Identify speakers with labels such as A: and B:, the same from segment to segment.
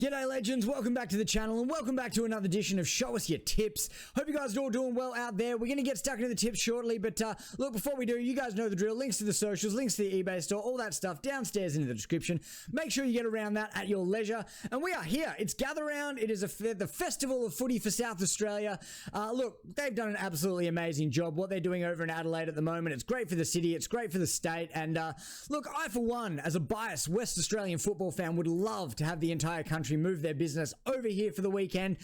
A: G'day legends, welcome back to the channel and welcome back to another edition of Show Us Your Tips. Hope you guys are all doing well out there. We're going to get stuck into the tips shortly, but look, before we do, you guys know the drill. Links to the socials, links to the eBay store, all that stuff downstairs in the description. Make sure you get around that at your leisure. And we are here. It's Gather Round. It is the festival of footy for South Australia. Look, they've done an absolutely amazing job. What they're doing over in Adelaide at the moment, it's great for the city, it's great for the state. And look, I for one, as a biased West Australian football fan, would love to have the entire country move their business over here for the weekend.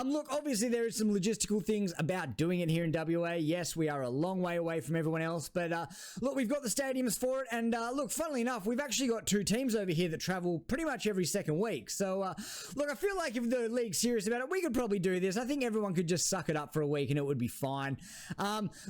A: Look, obviously there is some logistical things about doing it here in WA. Yes, we are a long way away from everyone else, but look, we've got the stadiums for it, and look, funnily enough, we've actually got two teams over here that travel pretty much every second week. So look, I feel like if the league's serious about it, we could probably do this. I think everyone could just suck it up for a week and it would be fine.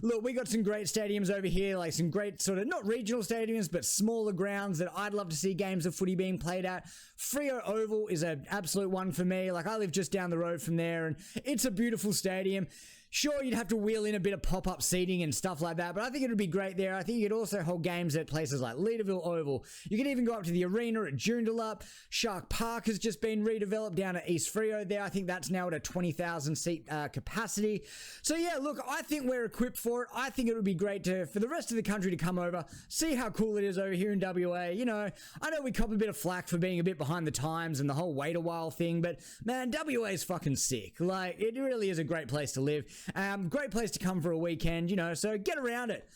A: Look, we got some great stadiums over here, like some great sort of, not regional stadiums, but smaller grounds that I'd love to see games of footy being played at. Freo Oval is an absolute one for me. Like, I live just down the road from there and it's a beautiful stadium. Sure, you'd have to wheel in a bit of pop-up seating and stuff like that, but I think it would be great there. I think you could also hold games at places like Leederville Oval. You could even go up to the arena at Joondalup. Shark Park has just been redeveloped down at East Freo there. I think that's now at a 20,000 seat capacity. So yeah, look, I think we're equipped for it. I think it would be great for the rest of the country to come over, see how cool it is over here in WA. You know, I know we cop a bit of flack for being a bit behind the times and the whole wait a while thing, but man, WA is fucking sick. Like, it really is a great place to live. Great place to come for a weekend, you know, so get around it.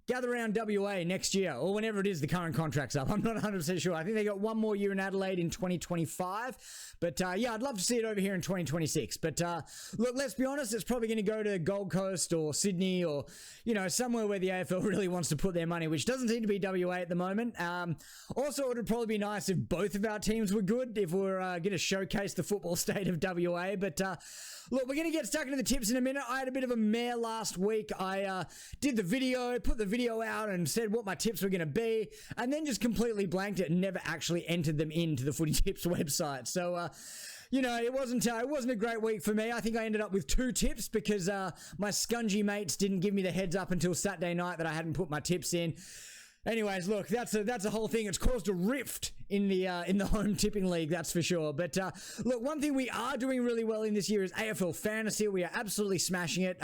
A: Gather Round WA next year, or whenever it is the current contract's up. I'm not 100% sure. I think they got one more year in Adelaide in 2025. But yeah, I'd love to see it over here in 2026. But look, let's be honest, it's probably going to go to Gold Coast or Sydney or, you know, somewhere where the AFL really wants to put their money, which doesn't seem to be WA at the moment. Also, it would probably be nice if both of our teams were good, if we're going to showcase the football state of WA. But look, we're going to get stuck into the tips in a minute. I had a bit of a mare last week. I did the video, put the video out and said what my tips were going to be, and then just completely blanked it and never actually entered them into the Footy Tips website. So, you know, it wasn't a great week for me. I think I ended up with 2 tips because my scungy mates didn't give me the heads up until Saturday night that I hadn't put my tips in. Anyways, look, that's a whole thing. It's caused a rift in the home tipping league, that's for sure. But look, one thing we are doing really well in this year is AFL Fantasy. We are absolutely smashing it.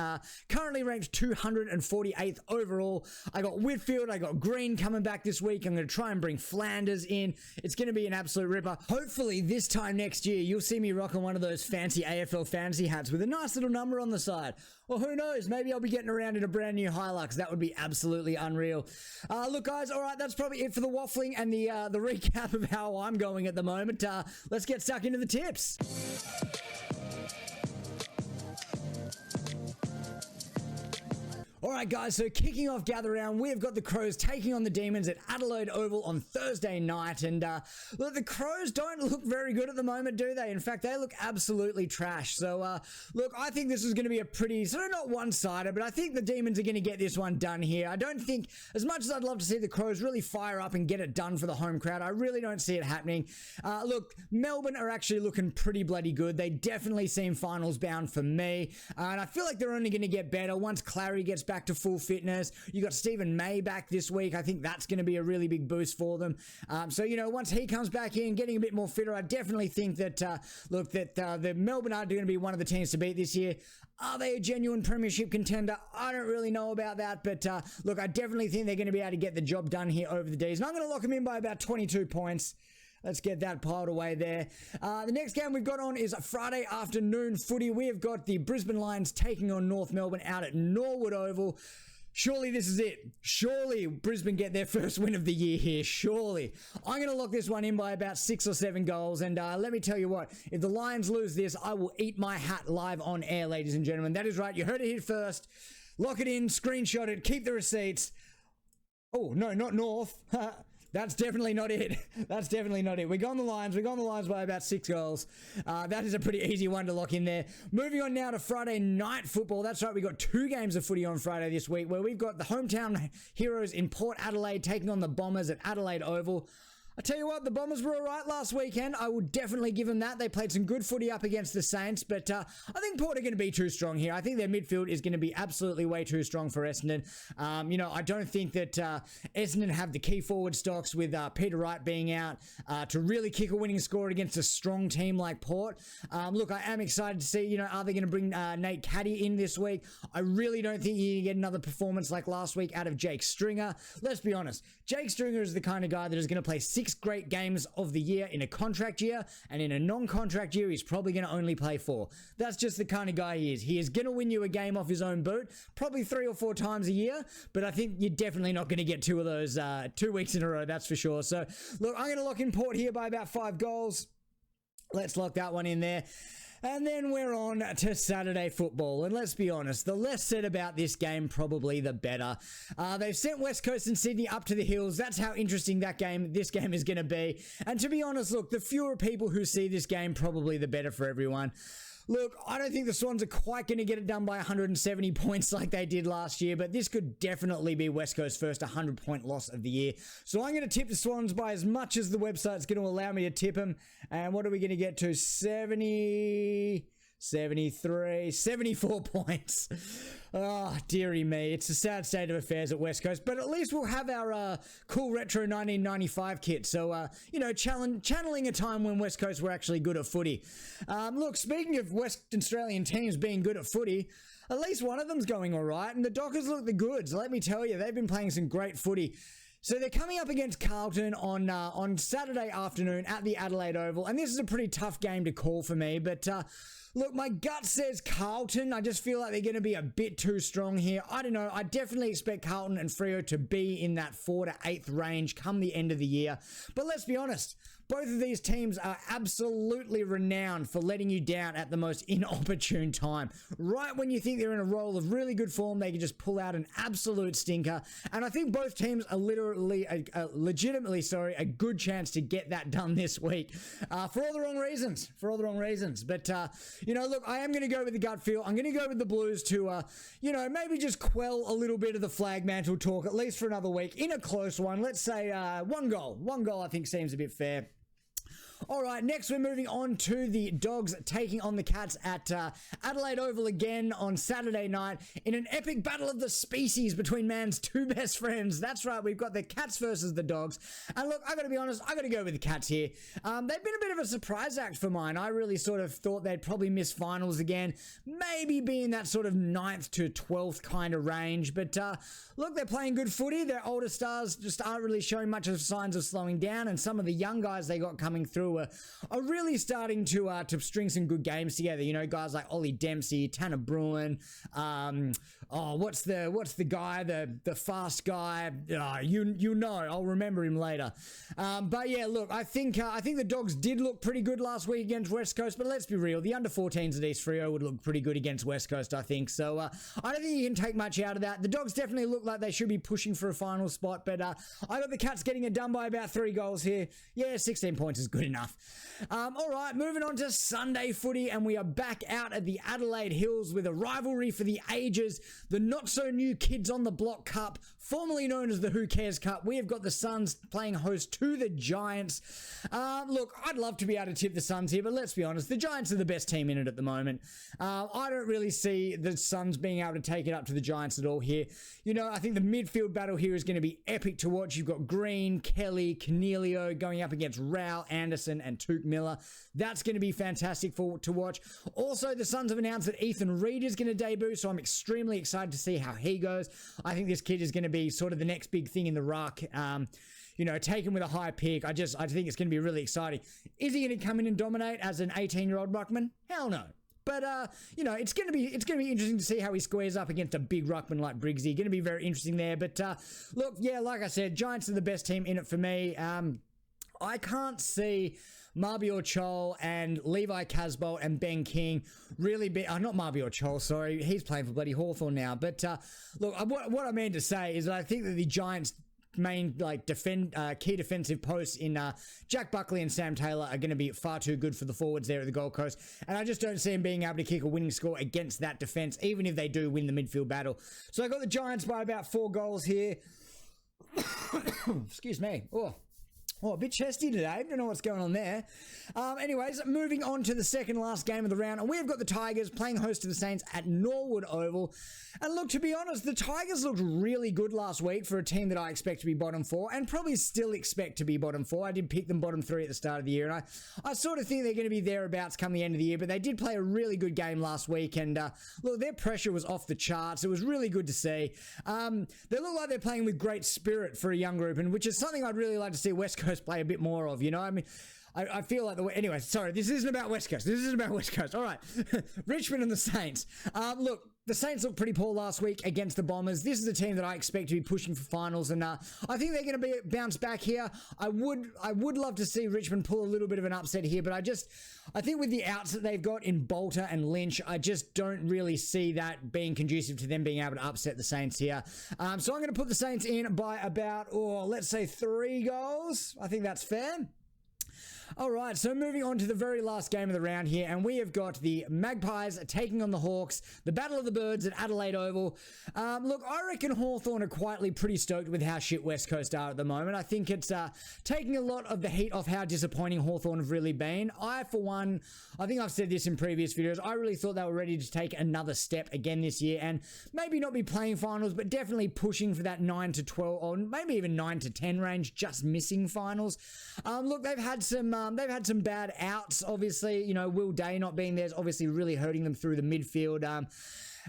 A: Currently ranked 248th overall. I got Whitfield, I got Green coming back this week. I'm going to try and bring Flanders in. It's going to be an absolute ripper. Hopefully this time next year, you'll see me rocking one of those fancy AFL Fantasy hats with a nice little number on the side. Or who knows, maybe I'll be getting around in a brand new Hilux. That would be absolutely unreal. Look, guys, all right, that's probably it for the waffling and the recap of how I'm going at the moment. Let's get stuck into the tips. Alright guys, so kicking off Gather Round, we've got the Crows taking on the Demons at Adelaide Oval on Thursday night, and look, the Crows don't look very good at the moment, do they? In fact, they look absolutely trash. So look, I think this is going to be a pretty, sort of not one-sided, but I think the Demons are going to get this one done here. I don't think, as much as I'd love to see the Crows really fire up and get it done for the home crowd, I really don't see it happening. Look, Melbourne are actually looking pretty bloody good. They definitely seem finals bound for me, and I feel like they're only going to get better once Clary gets back to full fitness. You got Stephen May back this week. I think that's going to be a really big boost for them. So, you know, once he comes back in, getting a bit more fitter, I definitely think that, look, that the Melbourne are going to be one of the teams to beat this year. Are they a genuine premiership contender? I don't really know about that, but look, I definitely think they're going to be able to get the job done here over the D's. And I'm going to lock them in by about 22 points. Let's get that piled away there. The next game we've got on is Friday afternoon footy. We have got the Brisbane Lions taking on North Melbourne out at Norwood Oval. Surely this is it. Surely Brisbane get their first win of the year here. Surely. I'm going to lock this one in by about 6 or 7 goals. And let me tell you what, if the Lions lose this, I will eat my hat live on air, ladies and gentlemen. That is right. You heard it here first. Lock it in, screenshot it, keep the receipts. Oh, no, not North. That's definitely not it. That's definitely not it. We're going the Lions. We're going the Lions by about 6 goals. That is a pretty easy one to lock in there. Moving on now to Friday night football. That's right. We got 2 games of footy on Friday this week where we've got the hometown heroes in Port Adelaide taking on the Bombers at Adelaide Oval. I tell you what, the Bombers were all right last weekend. I will definitely give them that. They played some good footy up against the Saints, but I think Port are going to be too strong here. I think their midfield is going to be absolutely way too strong for Essendon. I don't think that Essendon have the key forward stocks with Peter Wright being out to really kick a winning score against a strong team like Port. Look, I am excited to see, are they going to bring Nate Caddy in this week? I really don't think you get another performance like last week out of Jake Stringer. Let's be honest. Jake Stringer is the kind of guy that is going to play 6 great games of the year in a contract year, and in a non-contract year, he's probably going to only play 4. That's just the kind of guy he is. He is going to win you a game off his own boot, probably 3 or 4 times a year, but I think you're definitely not going to get 2 of those 2 weeks in a row, that's for sure. So, look, I'm going to lock in Port here by about 5 goals. Let's lock that one in there. And then we're on to Saturday football. And let's be honest, the less said about this game, probably the better. They've sent West Coast and Sydney up to the hills. That's how interesting this game is going to be. And to be honest, look, the fewer people who see this game, probably the better for everyone. Look, I don't think the Swans are quite going to get it done by 170 points like they did last year, but this could definitely be West Coast's first 100-point loss of the year. So I'm going to tip the Swans by as much as the website's going to allow me to tip them. And what are we going to get to? 74 points. Oh, dearie me. It's a sad state of affairs at West Coast, but at least we'll have our cool retro 1995 kit. So, channeling a time when West Coast were actually good at footy. Look, speaking of West Australian teams being good at footy, at least one of them's going all right, and the Dockers look the goods. Let me tell you, they've been playing some great footy. So they're coming up against Carlton on Saturday afternoon at the Adelaide Oval, and this is a pretty tough game to call for me, but look, my gut says Carlton. I just feel like they're going to be a bit too strong here. I don't know. I definitely expect Carlton and Freo to be in that 4th to 8th range come the end of the year. But let's be honest. Both of these teams are absolutely renowned for letting you down at the most inopportune time. Right when you think they're in a roll of really good form, they can just pull out an absolute stinker. And I think both teams are legitimately a good chance to get that done this week. For all the wrong reasons. But, look, I am going to go with the gut feel. I'm going to go with the Blues to, maybe just quell a little bit of the flag mantle talk, at least for another week, in a close one. Let's say 1 goal. 1 goal I think seems a bit fair. All right, next we're moving on to the Dogs taking on the Cats at Adelaide Oval again on Saturday night in an epic battle of the species between man's 2 best friends. That's right, we've got the Cats versus the Dogs. And look, I got to be honest, I got to go with the Cats here. They've been a bit of a surprise act for mine. I really sort of thought they'd probably miss finals again, maybe be in that sort of 9th to 12th kind of range. But look, they're playing good footy. Their older stars just aren't really showing much of signs of slowing down, and some of the young guys they got coming through are really starting to string some good games together. Guys like Ollie Dempsey, Tanner Bruin. What's the guy, the fast guy? I'll remember him later. But yeah, look, I think the Dogs did look pretty good last week against West Coast. But let's be real, the under-14s at East Freo would look pretty good against West Coast, I think. So I don't think you can take much out of that. The Dogs definitely look like they should be pushing for a final spot. But I got the Cats getting it done by about 3 goals here. Yeah, 16 points is good enough. All right, moving on to Sunday footy, and we are back out at the Adelaide Hills with a rivalry for the ages, the not-so-new Kids on the Block Cup, formerly known as the Who Cares Cup. We have got the Suns playing host to the Giants. Look, I'd love to be able to tip the Suns here, but let's be honest, the Giants are the best team in it at the moment. I don't really see the Suns being able to take it up to the Giants at all here. I think the midfield battle here is going to be epic to watch. You've got Green, Kelly, Cornelio going up against Rao, Anderson, and Tuke Miller. That's going to be fantastic to watch. Also, the Suns have announced that Ethan Reed is going to debut, so I'm extremely excited to see how he goes. I think this kid is going to be sort of the next big thing in the ruck. Taken with a high pick. I think it's going to be really exciting. Is he going to come in and dominate as an 18-year-old ruckman? Hell no. But, it's going to be interesting to see how he squares up against a big ruckman like Briggsy. Going to be very interesting there. But, look, yeah, like I said, Giants are the best team in it for me. I can't see Mabior Chol and Levi Casbolt and Ben King really be... not Mabior Chol, sorry. He's playing for bloody Hawthorn now. But, look, what I mean to say is that I think that the Giants' main key defensive posts in Jack Buckley and Sam Taylor are going to be far too good for the forwards there at the Gold Coast, and I just don't see them being able to kick a winning score against that defense, even if they do win the midfield battle. So I got the Giants by about 4 goals here. Excuse me. Oh, a bit chesty today. Don't know what's going on there. Anyways, moving on to the second last game of the round. And we've got the Tigers playing host to the Saints at Norwood Oval. And look, to be honest, the Tigers looked really good last week for a team that I expect to be bottom 4 and probably still expect to be bottom 4. I did pick them bottom 3 at the start of the year. And I sort of think they're going to be thereabouts come the end of the year. But they did play a really good game last week. And look, their pressure was off the charts. It was really good to see. They look like they're playing with great spirit for a young group, and which is something I'd really like to see West Coast play a bit more of, you know? I mean, I feel like anyway, sorry, this isn't about West Coast. This isn't about West Coast. All right. Richmond and the Saints. Look, the Saints looked pretty poor last week against the Bombers. This is a team that I expect to be pushing for finals, and I think they're going to bounce back here. I would love to see Richmond pull a little bit of an upset here, but I think with the outs that they've got in Bolter and Lynch, I just don't really see that being conducive to them being able to upset the Saints here. So I'm going to put the Saints in by about, let's say 3 goals. I think that's fair. All right, so moving on to the very last game of the round here, and we have got the Magpies taking on the Hawks, the Battle of the Birds at Adelaide Oval. Look, I reckon Hawthorn are quietly pretty stoked with how shit West Coast are at the moment. I think it's taking a lot of the heat off how disappointing Hawthorn have really been. I, for one, I think I've said this in previous videos, I really thought they were ready to take another step again this year, and maybe not be playing finals, but definitely pushing for that 9 to 12, or maybe even 9 to 10 range, just missing finals. Look, they've had some bad outs, obviously. You know, Will Day not being there is obviously really hurting them through the midfield.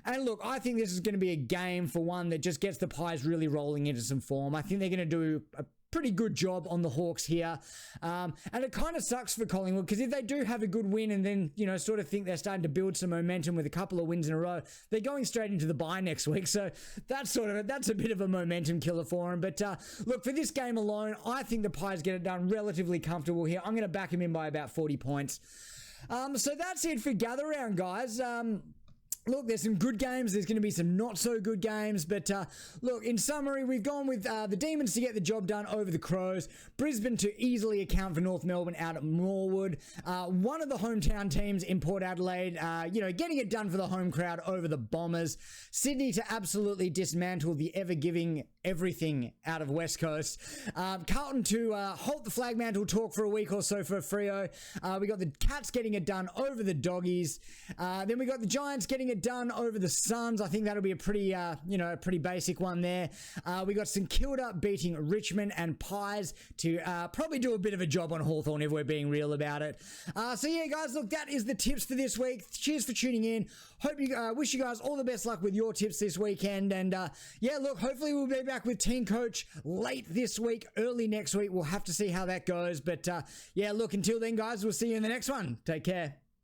A: And look, I think this is going to be a game, for one, that just gets the Pies really rolling into some form. I think they're going to do a pretty good job on the Hawks here. And it kind of sucks for Collingwood, because if they do have a good win and then, you know, sort of think they're starting to build some momentum with a couple of wins in a row, they're going straight into the bye next week. So that's a bit of a momentum killer for them. But look, for this game alone, I think the Pies get it done relatively comfortable here. I'm going to back them in by about 40 points. So that's it for Gather Round, guys. Look, there's some good games. There's going to be some not so good games. But look, in summary, we've gone with the Demons to get the job done over the Crows. Brisbane to easily account for North Melbourne out at Norwood. One of the hometown teams in Port Adelaide, getting it done for the home crowd over the Bombers. Sydney to absolutely dismantle the ever-giving everything out of West Coast. Carlton to halt the flag mantle talk for a week or so for Freo. We got the Cats getting it done over the Doggies. Then we got the Giants getting it done over the Suns. I think that'll be a pretty, pretty basic one there. We got St Kilda beating Richmond, and Pies to probably do a bit of a job on Hawthorn if we're being real about it. So yeah, guys, look, that is the tips for this week. Cheers for tuning in. Wish you guys all the best luck with your tips this weekend. And yeah, look, hopefully we'll be back with Team Coach late this week, early next week. We'll have to see how that goes. But yeah, look, until then, guys, we'll see you in the next one. Take care.